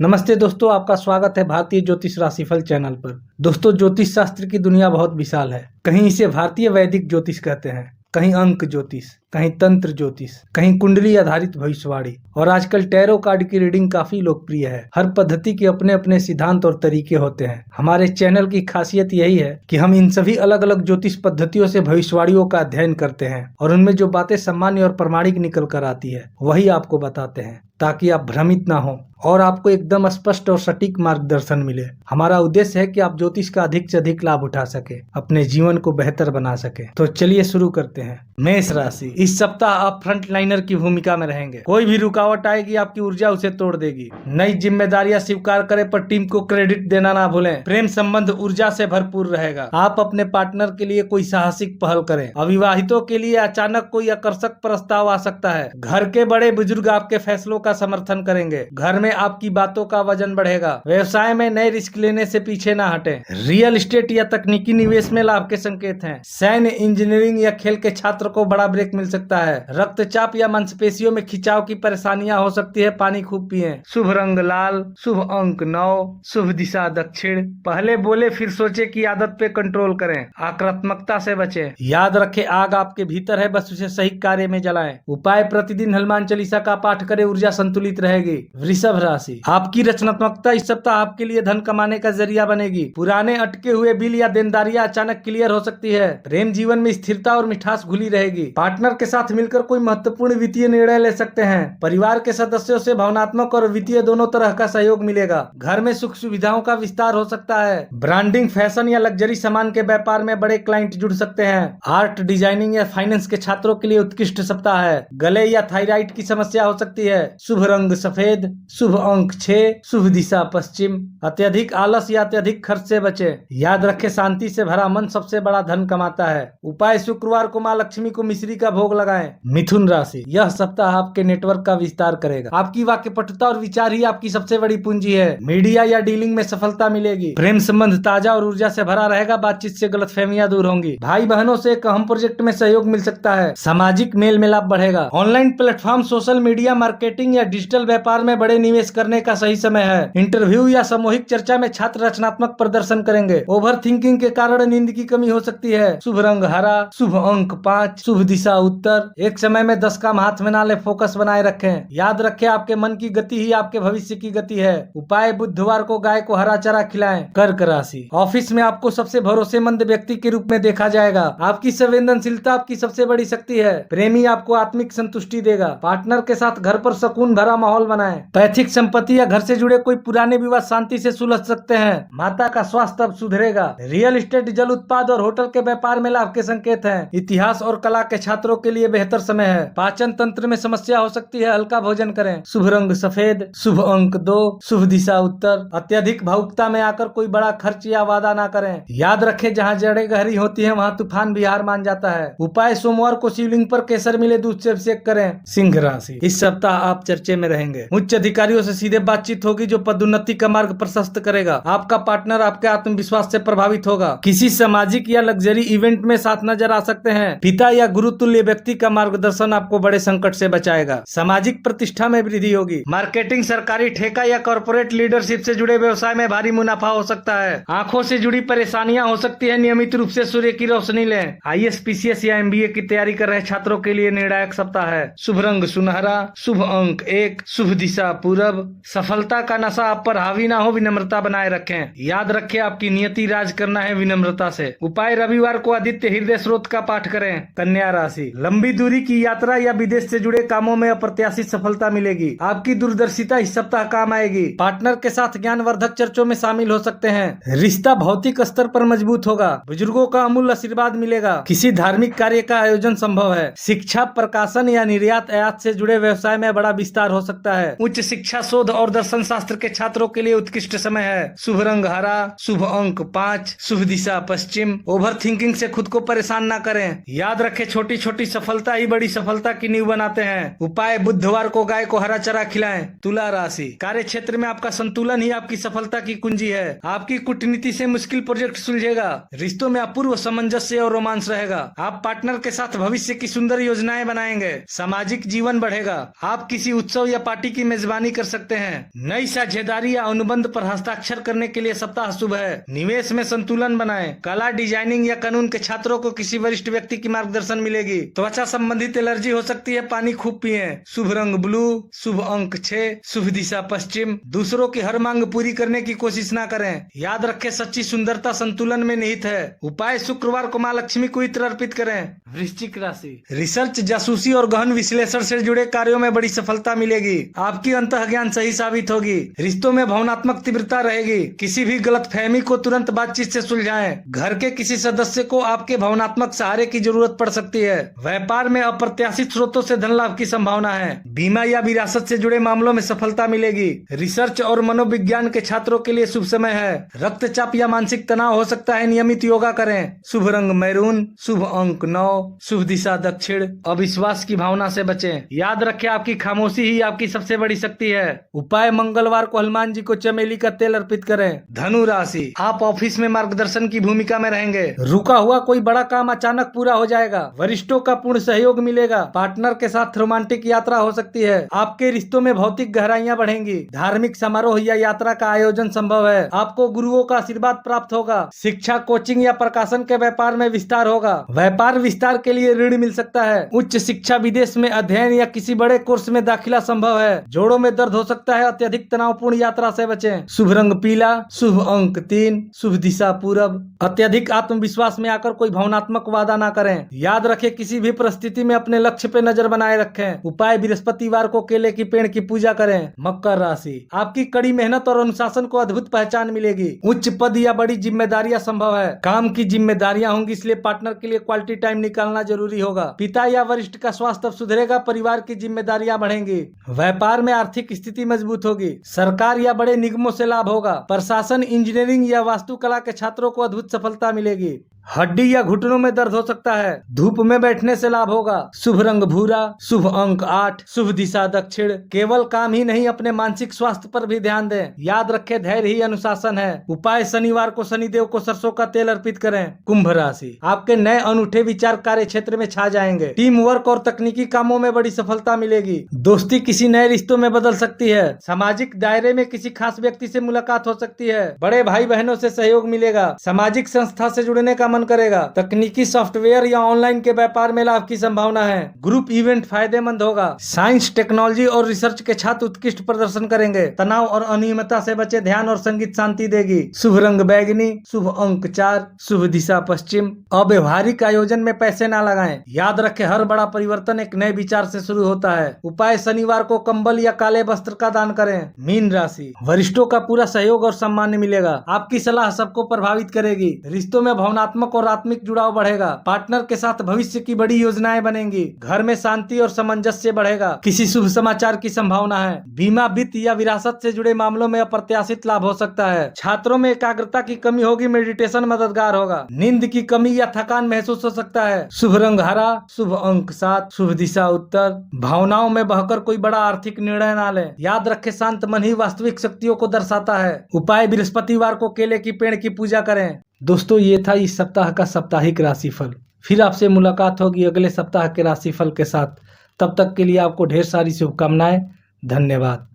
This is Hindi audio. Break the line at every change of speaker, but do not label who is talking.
नमस्ते दोस्तों, आपका स्वागत है भारतीय ज्योतिष राशिफल चैनल पर। दोस्तों, ज्योतिष शास्त्र की दुनिया बहुत विशाल है। कहीं इसे भारतीय वैदिक ज्योतिष कहते हैं, कहीं अंक ज्योतिष, कहीं तंत्र ज्योतिष, कहीं कुंडली आधारित भविष्यवाणी और आजकल टैरो कार्ड की रीडिंग काफी लोकप्रिय है। हर पद्धति के अपने अपने सिद्धांत और तरीके होते हैं। हमारे चैनल की खासियत यही है कि हम इन सभी अलग अलग ज्योतिष पद्धतियों से भविष्यवाणियों का अध्ययन करते हैं और उनमें जो बातें सामान्य और प्रमाणिक निकल कर आती है वही आपको बताते हैं, ताकि आप भ्रमित ना हो और आपको एकदम स्पष्ट और सटीक मार्गदर्शन मिले। हमारा उद्देश्य है कि आप ज्योतिष का अधिक से अधिक लाभ उठा सके, अपने जीवन को बेहतर बना सके। तो चलिए शुरू करते हैं। मेष राशि, इस सप्ताह आप फ्रंट लाइनर की भूमिका में रहेंगे। कोई भी रुकावट आएगी, आपकी ऊर्जा उसे तोड़ देगी। नई जिम्मेदारियां स्वीकार करें, पर टीम को क्रेडिट देना ना भूलें। प्रेम संबंध ऊर्जा से भरपूर रहेगा। आप अपने पार्टनर के लिए कोई साहसिक पहल करें। अविवाहितों के लिए अचानक कोई आकर्षक प्रस्ताव आ सकता है। घर के बड़े बुजुर्ग आपके फैसलों का समर्थन करेंगे। घर में आपकी बातों का वजन बढ़ेगा। व्यवसाय में नए रिस्क लेने से पीछे ना हटें। रियल एस्टेट या तकनीकी निवेश में लाभ के संकेत हैं। सैन्य, इंजीनियरिंग या खेल के छात्र को बड़ा ब्रेक मिल सकता है। रक्तचाप या मांसपेशियों में खिंचाव की परेशानियां हो सकती है। पानी खूब पिएं। शुभ रंग लाल, शुभ अंक 9, शुभ दिशा दक्षिण। पहले बोले फिर सोचे की आदत पे कंट्रोल करें। आक्रामकता से बचें। याद रखें, आग आपके भीतर है, बस उसे सही कार्य में जलाएं। उपाय, प्रतिदिन हनुमान चालीसा का पाठ करें, ऊर्जा संतुलित रहेगी। वृषभ राशि, आपकी रचनात्मकता इस सप्ताह आपके लिए धन कमाने का जरिया बनेगी। पुराने अटके हुए बिल या देनदारियां अचानक क्लियर हो सकती है। प्रेम जीवन में स्थिरता और मिठास घुली रहेगी। पार्टनर के साथ मिलकर कोई महत्वपूर्ण वित्तीय निर्णय ले सकते हैं। परिवार के सदस्यों से भावनात्मक और वित्तीय दोनों तरह का सहयोग मिलेगा। घर में सुख सुविधाओं का विस्तार हो सकता है। ब्रांडिंग, फैशन या लग्जरी सामान के व्यापार में बड़े क्लाइंट जुड़ सकते हैं। आर्ट, डिजाइनिंग या फाइनेंस के छात्रों के लिए उत्कृष्ट सप्ताह है। गले या थायराइड की समस्या हो सकती है। शुभ रंग सफेद, शुभ अंक 6, शुभ दिशा पश्चिम। अत्यधिक आलस या अत्यधिक खर्च से बचे। याद रखें, शांति से भरा मन सबसे बड़ा धन कमाता है। उपाय, शुक्रवार को माँ लक्ष्मी को मिश्री का भोग लगाएं। मिथुन राशि, यह सप्ताह आपके नेटवर्क का विस्तार करेगा। आपकी वाक्यपटुता और विचार ही आपकी सबसे बड़ी पूंजी है। मीडिया या डीलिंग में सफलता मिलेगी। प्रेम संबंध ताजा और ऊर्जा से भरा रहेगा। बातचीत से गलतफहमियां दूर होंगी। भाई बहनों से एक अहम प्रोजेक्ट में सहयोग मिल सकता है। सामाजिक मेल मिलाप बढ़ेगा। Online platform, social media marketing या डिजिटल व्यापार में बड़े निवेश करने का सही समय है। इंटरव्यू या सामूहिक चर्चा में छात्र रचनात्मक प्रदर्शन करेंगे। ओवर थिंकिंग के कारण नींद की कमी हो सकती है। शुभ रंग हरा, शुभ अंक 5, शुभ दिशा उत्तर। एक समय में 10 काम हाथ में ना ले, फोकस बनाए रखें। याद रखें, आपके मन की गति ही आपके भविष्य की गति है। उपाय, बुधवार को गाय को हरा चारा खिलाएं। कर्क राशि, ऑफिस में आपको सबसे भरोसेमंद व्यक्ति के रूप में देखा जाएगा। आपकी संवेदनशीलता आपकी सबसे बड़ी शक्ति है। प्रेमी आपको आत्मिक संतुष्टि देगा। पार्टनर के साथ घर पर सुकून भरा माहौल बनाएं। पैतृक संपत्ति या घर से जुड़े कोई पुराने विवाद शांति से सुलझ सकते हैं। माता का स्वास्थ्य अब सुधरेगा। रियल एस्टेट, जल उत्पाद और होटल के व्यापार में लाभ के संकेत हैं। इतिहास और कला के छात्रों के लिए बेहतर समय है। पाचन तंत्र में समस्या हो सकती है, हल्का भोजन करें। शुभ रंग सफेद, शुभ अंक 2, शुभ दिशा उत्तर। अत्यधिक भावुकता में आकर कोई बड़ा खर्च या वादा ना करें। याद रखें, जहाँ जड़ें गहरी होती है वहाँ तूफान भी हार मान जाता है। उपाय, सोमवार को शिवलिंग पर केसर मिले दूध से अभिषेक करें। सिंह राशि, इस सप्ताह आप चर्चे में रहेंगे। उच्च अधिकारियों से सीधे बातचीत होगी जो पदोन्नति का मार्ग प्रशस्त करेगा। आपका पार्टनर आपके आत्मविश्वास से प्रभावित होगा। किसी सामाजिक या लग्जरी इवेंट में साथ नजर आ सकते हैं। पिता या गुरु तुल्य व्यक्ति का मार्गदर्शन आपको बड़े संकट से बचाएगा। सामाजिक प्रतिष्ठा में वृद्धि होगी। मार्केटिंग, सरकारी ठेका या कॉर्पोरेट लीडरशिप से जुड़े व्यवसाय में भारी मुनाफा हो सकता है। आंखों से जुड़ी परेशानियां हो सकती है। नियमित रूप से सूर्य की रोशनी लें। IAS, PCS या MBA की तैयारी कर रहे छात्रों के लिए निर्णायक सप्ताह है। शुभ रंग सुनहरा, शुभ अंक 1, शुभ दिशा पूरब। सफलता का नशा आप पर हावी ना हो, विनम्रता बनाए रखें। याद रखें, आपकी नियति राज करना है विनम्रता से। उपाय, रविवार को आदित्य हृदय स्रोत का पाठ करें। कन्या राशि, लंबी दूरी की यात्रा या विदेश से जुड़े कामों में अप्रत्याशित सफलता मिलेगी। आपकी दूरदर्शिता इस सप्ताह काम आएगी। पार्टनर के साथ ज्ञानवर्धक चर्चों में शामिल हो सकते हैं। रिश्ता भौतिक स्तर पर मजबूत होगा। बुजुर्गों का अमूल्य आशीर्वाद मिलेगा। किसी धार्मिक कार्य का आयोजन संभव है। शिक्षा, प्रकाशन या निर्यात आयात से जुड़े व्यवसाय में बड़ा विस्तार हो सकता है। उच्च शिक्षा, शोध और दर्शन शास्त्र के छात्रों के लिए उत्कृष्ट समय है। शुभ रंग हरा, शुभ अंक 5, शुभ दिशा पश्चिम। ओवर थिंकिंग से खुद को परेशान ना करें। याद रखें, छोटी छोटी सफलता ही बड़ी सफलता की नींव बनाते हैं। उपाय: बुधवार को गाय को हरा चारा खिलाएं। तुला राशि: कार्य क्षेत्र में आपका संतुलन ही आपकी सफलता की कुंजी है। आपकी कूटनीति से मुश्किल प्रोजेक्ट सुलझेगा। रिश्तों में अपूर्व सामंजस्य और रोमांस रहेगा। आप पार्टनर के साथ भविष्य की सुंदर योजनाएं बनाएंगे। सामाजिक जीवन बढ़ेगा। आप किसी उत्सव या पार्टी की मेजबानी कर सकते हैं। नई साझेदारी या अनुबंध पर हस्ताक्षर करने के लिए सप्ताह शुभ है। निवेश में संतुलन बनाएं। कला, डिजाइनिंग या कानून के छात्रों को किसी वरिष्ठ व्यक्ति की मार्गदर्शन मिलेगी। त्वचा संबंधित एलर्जी हो सकती है, पानी खूब पिएं। शुभ रंग ब्लू, शुभ अंक 6, शुभ दिशा पश्चिम। दूसरों की हर मांग पूरी करने की कोशिश ना करें। याद रखें, सच्ची सुंदरता संतुलन में निहित है। उपाय: शुक्रवार को माँ लक्ष्मी को इत्र अर्पित करें। वृश्चिक राशि: रिसर्च, जासूसी और गहन विश्लेषण से जुड़े कार्यों में बड़ी सफलता मिलेगी। आपकी अंतःज्ञान सही साबित होगी। रिश्तों में भावनात्मक तीव्रता रहेगी। किसी भी गलतफहमी को तुरंत बातचीत से सुलझाएं। घर के किसी सदस्य को आपके भावनात्मक सहारे की जरूरत पड़ सकती है। व्यापार में अप्रत्याशित स्रोतों से धन लाभ की संभावना है। बीमा या विरासत से जुड़े मामलों में सफलता मिलेगी। रिसर्च और मनोविज्ञान के छात्रों के लिए शुभ समय है। रक्तचाप या मानसिक तनाव हो सकता है, नियमित योगा करें। शुभ रंग मैरून, शुभ अंक 9, शुभ दिशा दक्षिण। अविश्वास की भावना से बचें। याद रखें, आपकी खामोशी ही आपकी सबसे बड़ी शक्ति है। उपाय: मंगलवार को हनुमान जी को चमेली का तेल अर्पित करें। धनु राशि: आप ऑफिस में मार्गदर्शन की भूमिका में रहेंगे। रुका हुआ कोई बड़ा काम अचानक पूरा हो जाएगा। वरिष्ठों का पूर्ण सहयोग मिलेगा। पार्टनर के साथ रोमांटिक यात्रा हो सकती है। आपके रिश्तों में भौतिक गहराइयां बढ़ेंगी। धार्मिक समारोह या यात्रा का आयोजन संभव है। आपको गुरुओं का आशीर्वाद प्राप्त होगा। शिक्षा, कोचिंग या प्रकाशन के व्यापार में विस्तार होगा। व्यापार विस्तार के लिए ऋण मिल सकता है। उच्च शिक्षा, विदेश में अध्ययन या किसी बड़े कोर्स में दाखिला संभव है। जोड़ों में दर्द हो सकता है। अत्यधिक तनावपूर्ण यात्रा से बचें। शुभ रंग पीला, शुभ अंक 3, शुभ दिशा पूरब। अत्यधिक आत्मविश्वास में आकर कोई भावनात्मक वादा ना करें। याद रखें, किसी भी परिस्थिति में अपने लक्ष्य पे नजर बनाए रखें। उपाय: बृहस्पतिवार को केले की पेड़ की पूजा करें। मकर राशि: आपकी कड़ी मेहनत और अनुशासन को अद्भुत पहचान मिलेगी। उच्च पद या बड़ी जिम्मेदारियां संभव है। काम की जिम्मेदारियां होंगी, इसलिए पार्टनर के लिए क्वालिटी टाइम निकालना जरूरी होगा। पिता या वरिष्ठ का स्वास्थ्य अब सुधरेगा। परिवार की जिम्मेदारियां बढ़ेंगी। व्यापार में आर्थिक स्थिति मजबूत होगी। सरकार या बड़े निगमों से लाभ होगा। प्रशासन, इंजीनियरिंग या वास्तुकला के छात्रों को अद्भुत सफलता मिलेगी। हड्डी या घुटनों में दर्द हो सकता है। धूप में बैठने से लाभ होगा। शुभ रंग भूरा, शुभ अंक 8, शुभ दिशा दक्षिण। केवल काम ही नहीं, अपने मानसिक स्वास्थ्य पर भी ध्यान दें। याद रखें, धैर्य ही अनुशासन है। उपाय: शनिवार को शनिदेव को सरसों का तेल अर्पित करें। कुंभ राशि: आपके नए अनूठे विचार कार्य क्षेत्र में छा जाएंगे। टीम वर्क और तकनीकी कामों में बड़ी सफलता मिलेगी। दोस्ती किसी नए रिश्तों में बदल सकती है। सामाजिक दायरे में किसी खास व्यक्ति से मुलाकात हो सकती है। बड़े भाई बहनों से सहयोग मिलेगा। सामाजिक संस्था से जुड़ने का मन करेगा। तकनीकी सॉफ्टवेयर या ऑनलाइन के व्यापार में लाभ की संभावना है। ग्रुप इवेंट फायदेमंद होगा। साइंस, टेक्नोलॉजी और रिसर्च के छात्र उत्कृष्ट प्रदर्शन करेंगे। तनाव और अनियमितता से बचे। ध्यान और संगीत शांति देगी। शुभ रंग बैगनी, शुभ अंक 4, शुभ दिशा पश्चिम। अव्यवहारिक आयोजन में पैसे ना लगाएं। याद रखें, हर बड़ा परिवर्तन एक नए विचार से शुरू होता है। उपाय: शनिवार को कंबल या काले वस्त्र का दान करें। मीन राशि: वरिष्ठों का पूरा सहयोग और सम्मान मिलेगा। आपकी सलाह सबको प्रभावित करेगी। रिश्तों में भावनात्मक और आत्मिक जुड़ाव बढ़ेगा। पार्टनर के साथ भविष्य की बड़ी योजनाएं बनेंगी। घर में शांति और सामंजस्य बढ़ेगा। किसी शुभ समाचार की संभावना है। बीमा, वित्त या विरासत से जुड़े मामलों में अप्रत्याशित लाभ हो सकता है। छात्रों में एकाग्रता की कमी होगी। मेडिटेशन मददगार होगा। नींद की कमी या थकान महसूस हो सकता है। शुभ रंग हरा, शुभ अंक 7, शुभ दिशा उत्तर। भावनाओं में बहकर कोई बड़ा आर्थिक निर्णय ना लें। याद रखें, शांत मन ही वास्तविक शक्तियों को दर्शाता है। उपाय: बृहस्पतिवार को केले की पेड़ की पूजा करें। दोस्तों, ये था इस सप्ताह का साप्ताहिक राशिफल। फिर आपसे मुलाकात होगी अगले सप्ताह के राशिफल के साथ। तब तक के लिए आपको ढेर सारी शुभकामनाएं। धन्यवाद।